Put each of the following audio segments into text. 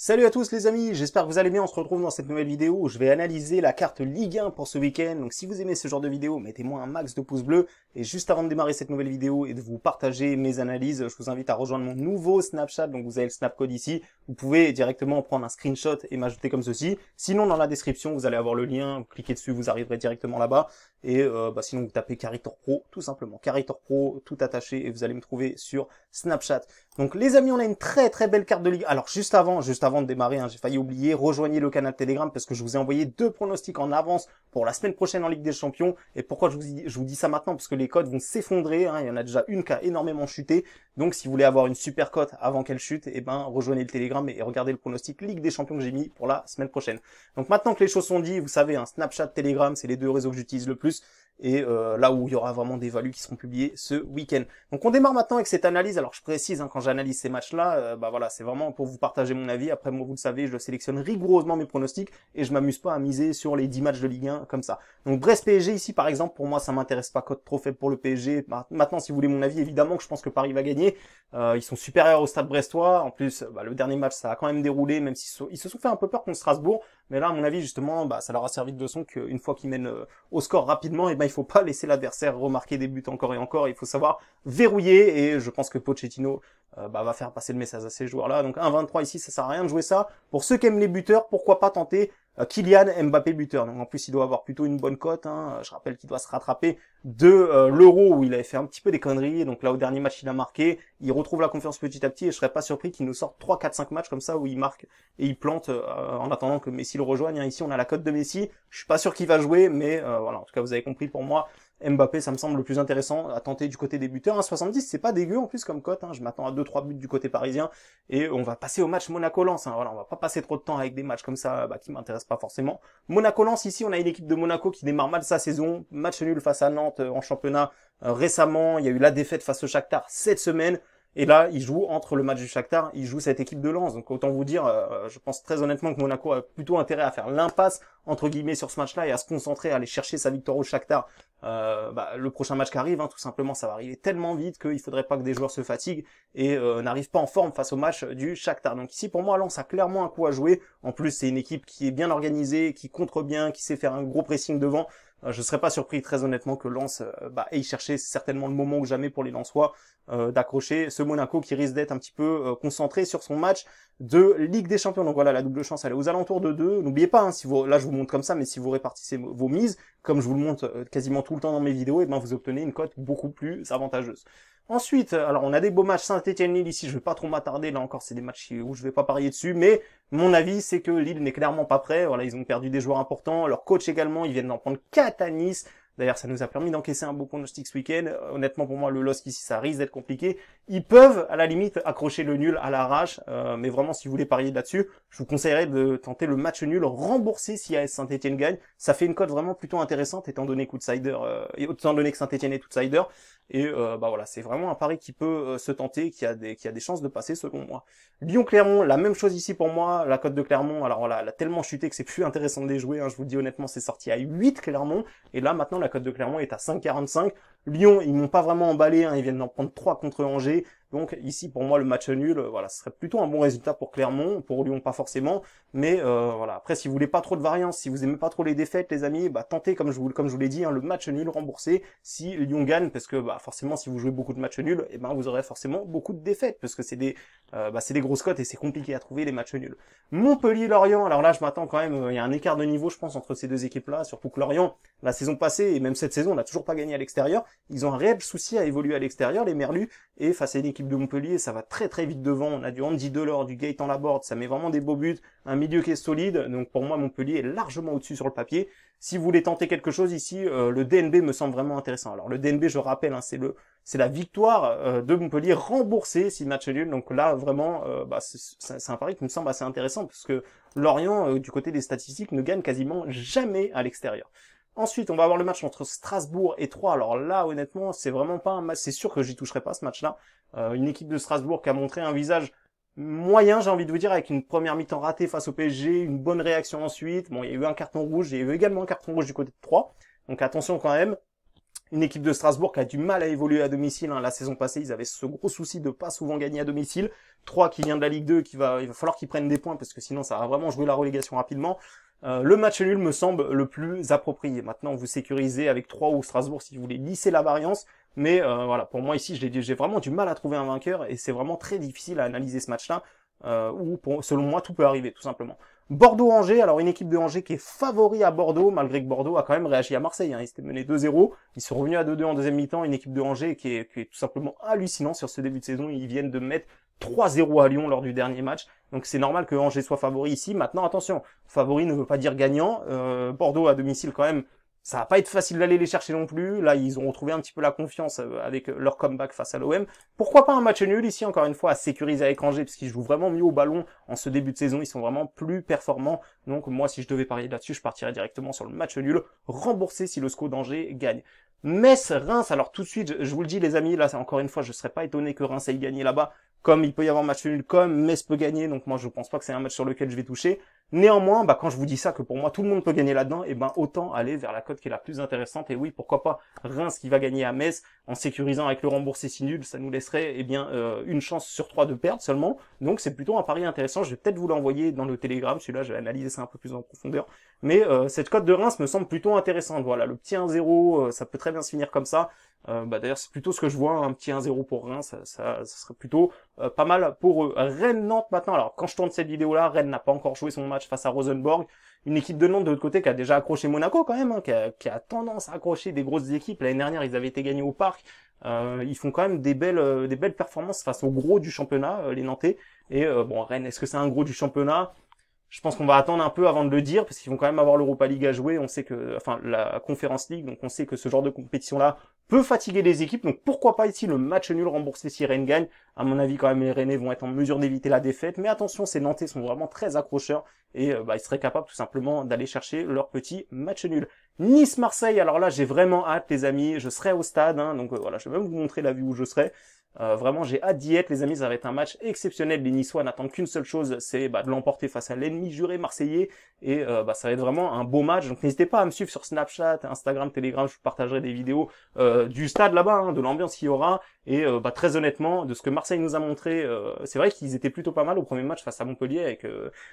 Salut à tous les amis, j'espère que vous allez bien, on se retrouve dans cette nouvelle vidéo où je vais analyser la carte Ligue 1 pour ce week-end. Donc si vous aimez ce genre de vidéo, mettez-moi un max de pouces bleus. Et juste avant de démarrer cette nouvelle vidéo et de vous partager mes analyses, je vous invite à rejoindre mon nouveau Snapchat. Donc vous avez le snap code ici, vous pouvez directement prendre un screenshot et m'ajouter comme ceci. Sinon dans la description, vous allez avoir le lien, vous cliquez dessus, vous arriverez directement là-bas. Et sinon vous tapez Caritor Pro, tout simplement. Caritor Pro, tout attaché, et vous allez me trouver sur Snapchat. Donc les amis, on a une très belle carte de Ligue. Alors juste avant de démarrer, j'ai failli oublier, rejoignez le canal Telegram parce que je vous ai envoyé 2 pronostics en avance pour la semaine prochaine en Ligue des Champions. Et pourquoi je vous dis ça maintenant? Parce que les cotes vont s'effondrer, il y en a déjà une qui a énormément chuté. Donc si vous voulez avoir une super cote avant qu'elle chute, rejoignez le Telegram et regardez le pronostic Ligue des Champions que j'ai mis pour la semaine prochaine. Donc maintenant que les choses sont dites, vous savez, Snapchat, Telegram, c'est les 2 réseaux que j'utilise le plus. Et là où il y aura vraiment des values qui seront publiées ce week-end. Donc on démarre maintenant avec cette analyse. Alors je précise, quand j'analyse ces matchs-là, voilà, c'est vraiment pour vous partager mon avis. Après moi, vous le savez, je sélectionne rigoureusement mes pronostics et je m'amuse pas à miser sur les 10 matchs de Ligue 1 comme ça. Donc Brest PSG ici par exemple, pour moi ça m'intéresse pas, cote trop faible pour le PSG. Maintenant si vous voulez mon avis, évidemment que je pense que Paris va gagner. Ils sont supérieurs au Stade Brestois. En plus, le dernier match ça a quand même déroulé, même s'ils se sont fait un peu peur contre Strasbourg. Mais là, à mon avis, justement, ça leur a servi de leçon qu'une fois qu'ils mènent au score rapidement, il faut pas laisser l'adversaire remarquer des buts encore et encore. Il faut savoir verrouiller, et je pense que Pochettino va faire passer le message à ces joueurs-là. Donc 1,23 ici, ça sert à rien de jouer ça. Pour ceux qui aiment les buteurs, pourquoi pas tenter Kylian Mbappé buteur. Donc en plus, il doit avoir plutôt une bonne cote. Je rappelle qu'il doit se rattraper de l'Euro où il avait fait un petit peu des conneries. Donc là, au dernier match, il a marqué. Il retrouve la confiance petit à petit et je serais pas surpris qu'il nous sorte 3, 4, 5 matchs comme ça où il marque et il plante en attendant que Messi le rejoigne. Ici, on a la cote de Messi. Je suis pas sûr qu'il va jouer, mais voilà. En tout cas, vous avez compris, pour moi, Mbappé, ça me semble le plus intéressant à tenter du côté des buteurs. 1,70, c'est pas dégueu en plus comme cote. Je m'attends à 2-3 buts du côté parisien. Et on va passer au match Monaco-Lens. Voilà, on va pas passer trop de temps avec des matchs comme ça qui m'intéressent pas forcément. Monaco-Lens, ici, on a une équipe de Monaco qui démarre mal sa saison. Match nul face à Nantes en championnat récemment. Il y a eu la défaite face au Shakhtar cette semaine. Et là, il joue entre le match du Shakhtar, il joue cette équipe de Lens. Donc autant vous dire, je pense très honnêtement que Monaco a plutôt intérêt à faire l'impasse entre guillemets sur ce match-là et à se concentrer, à aller chercher sa victoire au Shakhtar. Le prochain match qui arrive, tout simplement, ça va arriver tellement vite qu'il faudrait pas que des joueurs se fatiguent et n'arrivent pas en forme face au match du Shakhtar. Donc ici, pour moi, Lens a clairement un coup à jouer. En plus, c'est une équipe qui est bien organisée, qui contre bien, qui sait faire un gros pressing devant. Je serais pas surpris très honnêtement que Lens aille chercher, c'est certainement le moment ou jamais pour les Lensois d'accrocher ce Monaco qui risque d'être un petit peu concentré sur son match de Ligue des Champions. Donc voilà, la double chance elle est aux alentours de 2. N'oubliez pas, là je vous montre comme ça, mais si vous répartissez vos mises, comme je vous le montre quasiment tout le temps dans mes vidéos, vous obtenez une cote beaucoup plus avantageuse. Ensuite, alors on a des beaux matchs Saint-Étienne-Lille ici, je vais pas trop m'attarder, là encore c'est des matchs où je vais pas parier dessus, mais mon avis c'est que Lille n'est clairement pas prêt. Voilà, ils ont perdu des joueurs importants, leur coach également, ils viennent d'en prendre 4 à Nice. D'ailleurs, ça nous a permis d'encaisser un beau pronostic ce week-end. Honnêtement, pour moi, le LOSC ici, ça risque d'être compliqué. Ils peuvent, à la limite, accrocher le nul à l'arrache. Mais vraiment, si vous voulez parier là-dessus, je vous conseillerais de tenter le match nul remboursé si AS Saint-Etienne gagne. Ça fait une cote vraiment plutôt intéressante, étant donné que Saint-Etienne est outsider. Et voilà, c'est vraiment un pari qui peut se tenter, qui a des chances de passer selon moi. Lyon-Clermont, la même chose ici pour moi. La cote de Clermont, alors voilà, elle a tellement chuté que c'est plus intéressant de les jouer. Je vous le dis honnêtement, c'est sorti à 8 Clermont. Et là, maintenant, la cote de Clermont est à 5,45. Lyon, ils m'ont pas vraiment emballé, ils viennent d'en prendre 3 contre Angers. Donc ici, pour moi, le match nul, voilà, ce serait plutôt un bon résultat pour Clermont, pour Lyon pas forcément. Mais voilà, après, si vous voulez pas trop de variance, si vous aimez pas trop les défaites, les amis, tentez, comme je vous l'ai dit, le match nul remboursé si Lyon gagne, parce que forcément, si vous jouez beaucoup de matchs nuls, vous aurez forcément beaucoup de défaites, parce que c'est des grosses cotes et c'est compliqué à trouver les matchs nuls. Montpellier-Lorient, alors là, je m'attends quand même, il y a un écart de niveau, je pense, entre ces deux équipes-là, surtout que Lorient, la saison passée et même cette saison, on n'a toujours pas gagné à l'extérieur. Ils ont un réel souci à évoluer à l'extérieur, les Merlus, et face à une équipe de Montpellier, ça va très vite devant. On a du Andy Delors, du Gaëtan Laborde, ça met vraiment des beaux buts, un milieu qui est solide. Donc pour moi, Montpellier est largement au-dessus sur le papier. Si vous voulez tenter quelque chose ici, le DNB me semble vraiment intéressant. Alors le DNB, je rappelle, c'est la victoire de Montpellier remboursée si match nul. Donc là, vraiment, c'est un pari qui me semble assez intéressant parce que Lorient, du côté des statistiques, ne gagne quasiment jamais à l'extérieur. Ensuite, on va avoir le match entre Strasbourg et Troyes. Alors là, honnêtement, c'est vraiment pas un match, c'est sûr que j'y toucherai pas ce match-là. Une équipe de Strasbourg qui a montré un visage moyen, j'ai envie de vous dire, avec une première mi-temps ratée face au PSG, une bonne réaction ensuite. Bon, il y a eu un carton rouge, il y a eu également un carton rouge du côté de Troyes. Donc attention quand même. Une équipe de Strasbourg qui a du mal à évoluer à domicile. Hein. La saison passée, ils avaient ce gros souci de pas souvent gagner à domicile. 3 qui vient de la Ligue 2, il va falloir qu'ils prennent des points parce que sinon ça va vraiment jouer la relégation rapidement. Le match nul me semble le plus approprié. Maintenant, vous sécurisez avec 3 ou Strasbourg si vous voulez lisser la variance. Mais voilà, pour moi ici, j'ai vraiment du mal à trouver un vainqueur et c'est vraiment très difficile à analyser ce match-là. Où selon moi, tout peut arriver, tout simplement. Bordeaux-Angers, alors une équipe de Angers qui est favori à Bordeaux, malgré que Bordeaux a quand même réagi à Marseille. Hein. Ils s'étaient menés 2-0, ils sont revenus à 2-2 en deuxième mi-temps. Une équipe de Angers qui est tout simplement hallucinant sur ce début de saison. Ils viennent de mettre 3-0 à Lyon lors du dernier match. Donc c'est normal que Angers soit favori ici. Maintenant, attention, favori ne veut pas dire gagnant. Bordeaux à domicile quand même, ça va pas être facile d'aller les chercher non plus. Là, ils ont retrouvé un petit peu la confiance avec leur comeback face à l'OM. Pourquoi pas un match nul ici, encore une fois, à sécuriser avec Angers, parce qu'ils jouent vraiment mieux au ballon en ce début de saison. Ils sont vraiment plus performants. Donc moi, si je devais parier là-dessus, je partirais directement sur le match nul, remboursé si le SCO d'Angers gagne. Metz, Reims, alors tout de suite, je vous le dis les amis, là, encore une fois, je serais pas étonné que Reims aille gagner là-bas. Comme il peut y avoir match nul, comme Metz peut gagner, donc moi je pense pas que c'est un match sur lequel je vais toucher. Néanmoins, quand je vous dis ça, que pour moi tout le monde peut gagner là-dedans, et autant aller vers la cote qui est la plus intéressante. Et oui, pourquoi pas Reims qui va gagner à Metz en sécurisant avec le remboursé si nul, ça nous laisserait une chance sur 3 de perdre seulement. Donc c'est plutôt un pari intéressant. Je vais peut-être vous l'envoyer dans le Telegram. Celui-là, je vais analyser ça un peu plus en profondeur. Mais cette cote de Reims me semble plutôt intéressante. Voilà, le petit 1-0, ça peut très bien se finir comme ça. D'ailleurs, c'est plutôt ce que je vois, un petit 1-0 pour Reims, ça serait plutôt pas mal pour eux. Rennes-Nantes maintenant, alors quand je tourne cette vidéo-là, Rennes n'a pas encore joué son match face à Rosenborg, une équipe de Nantes de l'autre côté qui a déjà accroché Monaco quand même, hein, qui a tendance à accrocher des grosses équipes. L'année dernière, ils avaient été gagnés au Parc, ils font quand même des belles performances face au gros du championnat, les Nantais. Et Rennes, est-ce que c'est un gros du championnat ? Je pense qu'on va attendre un peu avant de le dire, parce qu'ils vont quand même avoir l'Europa League à jouer. On sait que, la Conference League, donc on sait que ce genre de compétition-là peut fatiguer les équipes. Donc pourquoi pas ici le match nul remboursé si Rennes gagne. À mon avis, quand même, les Rennais vont être en mesure d'éviter la défaite. Mais attention, ces Nantais sont vraiment très accrocheurs et ils seraient capables tout simplement d'aller chercher leur petit match nul. Nice-Marseille, alors là, j'ai vraiment hâte, les amis. Je serai au stade, hein, donc voilà, je vais même vous montrer la vue où je serai. Vraiment, j'ai hâte d'y être, les amis. Ça va être un match exceptionnel. Les Niçois n'attendent qu'une seule chose, c'est de l'emporter face à l'ennemi juré marseillais. Et ça va être vraiment un beau match. Donc n'hésitez pas à me suivre sur Snapchat, Instagram, Telegram. Je vous partagerai des vidéos du stade là-bas, hein, de l'ambiance qu'il y aura. Et très honnêtement, de ce que Marseille nous a montré, c'est vrai qu'ils étaient plutôt pas mal au premier match face à Montpellier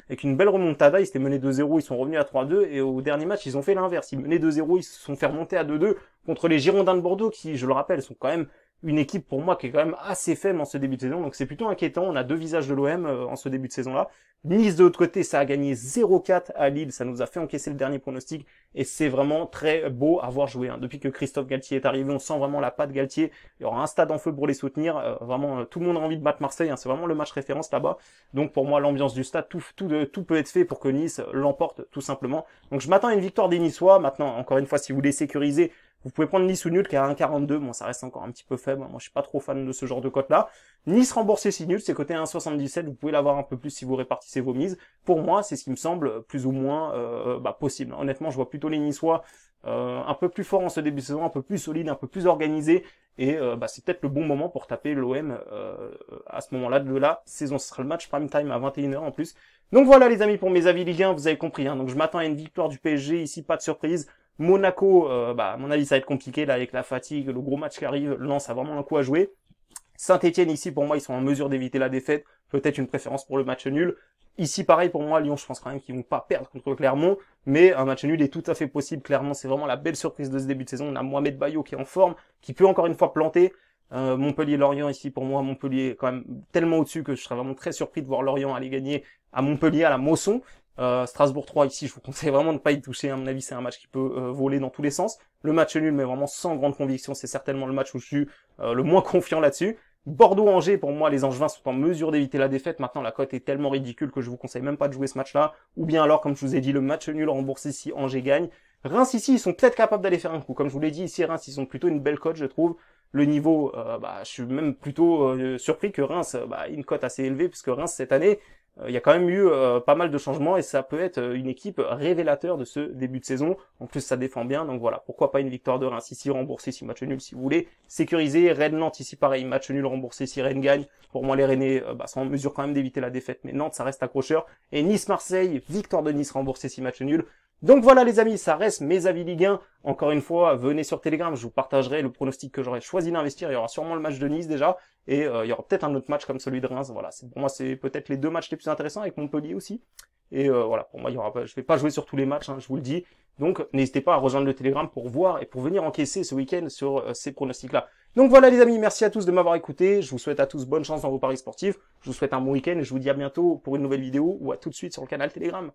avec une belle remontada. Ils s'étaient menés 2-0, ils sont revenus à 3-2. Et au dernier match, ils ont fait l'inverse. Ils menaient 2-0, ils se sont fait remonter à 2-2 contre les Girondins de Bordeaux qui, je le rappelle, sont quand même une équipe pour moi qui est quand même assez faible en ce début de saison, donc c'est plutôt inquiétant. On a deux visages de l'OM en ce début de saison-là. Nice de l'autre côté, ça a gagné 0-4 à Lille, ça nous a fait encaisser le dernier pronostic, et c'est vraiment très beau à voir jouer. Hein. Depuis que Christophe Galtier est arrivé, on sent vraiment la patte Galtier. Il y aura un stade en feu pour les soutenir. Vraiment, tout le monde a envie de battre Marseille. Hein. C'est vraiment le match référence là-bas. Donc pour moi, l'ambiance du stade, tout peut être fait pour que Nice l'emporte tout simplement. Donc je m'attends à une victoire des Niçois. Maintenant, encore une fois, si vous voulez sécuriser, vous pouvez prendre Nice ou nul qui est à 1,42. Bon, ça reste encore un petit peu faible. Moi, je suis pas trop fan de ce genre de cote-là. Nice remboursé si nul, c'est coté à 1,77. Vous pouvez l'avoir un peu plus si vous répartissez vos mises. Pour moi, c'est ce qui me semble plus ou moins possible. Honnêtement, je vois plutôt les Niçois un peu plus forts en ce début de saison, un peu plus solides, un peu plus organisés. Et c'est peut-être le bon moment pour taper l'OM à ce moment-là de la saison. Ce sera le match prime time à 21h en plus. Donc voilà les amis pour mes avis Ligue 1, vous avez compris. Hein. Donc je m'attends à une victoire du PSG ici, pas de surprise. Monaco, à mon avis ça va être compliqué là avec la fatigue, le gros match qui arrive. Lens a vraiment un coup à jouer. Saint-Etienne ici pour moi ils sont en mesure d'éviter la défaite. Peut-être une préférence pour le match nul. Ici pareil pour moi Lyon, je pense quand même qu'ils vont pas perdre contre Clermont, mais un match nul est tout à fait possible. Clairement c'est vraiment la belle surprise de ce début de saison. On a Mohamed Bayo qui est en forme, qui peut encore une fois planter. Montpellier-Lorient ici pour moi, Montpellier est quand même tellement au-dessus que je serais vraiment très surpris de voir Lorient aller gagner à Montpellier, à la Mosson. Strasbourg 3 ici, je vous conseille vraiment de ne pas y toucher, à mon avis c'est un match qui peut voler dans tous les sens. Le match nul mais vraiment sans grande conviction, c'est certainement le match où je suis le moins confiant là-dessus. Bordeaux-Angers, pour moi les Angevins sont en mesure d'éviter la défaite. Maintenant la cote est tellement ridicule que je vous conseille même pas de jouer ce match-là. Ou bien alors comme je vous ai dit le match nul remboursé si Angers gagne. Reims ici ils sont peut-être capables d'aller faire un coup. Comme je vous l'ai dit ici Reims ils sont plutôt une belle cote je trouve. Le niveau, je suis même plutôt surpris que Reims ait une cote assez élevée puisque Reims cette année il y a quand même eu pas mal de changements et ça peut être une équipe révélateur de ce début de saison. En plus, ça défend bien, donc voilà, pourquoi pas une victoire de Reims ici, remboursé si match nul si vous voulez. Sécurisé, Rennes-Nantes ici pareil, match nul remboursé si Rennes gagne. Pour moi, les Rennais sont en mesure quand même d'éviter la défaite, mais Nantes, ça reste accrocheur. Et Nice-Marseille, victoire de Nice remboursé si match nul. Donc voilà les amis, ça reste mes avis Ligue 1. Encore une fois, venez sur Telegram, je vous partagerai le pronostic que j'aurais choisi d'investir. Il y aura sûrement le match de Nice déjà, et il y aura peut-être un autre match comme celui de Reims. Voilà, pour moi c'est peut-être les deux matchs les plus intéressants avec Montpellier aussi. Et voilà, pour moi il y aura pas, je vais pas jouer sur tous les matchs, hein, je vous le dis. Donc n'hésitez pas à rejoindre le Telegram pour voir et pour venir encaisser ce week-end sur ces pronostics-là. Donc voilà les amis, merci à tous de m'avoir écouté. Je vous souhaite à tous bonne chance dans vos paris sportifs. Je vous souhaite un bon week-end et je vous dis à bientôt pour une nouvelle vidéo ou à tout de suite sur le canal Telegram.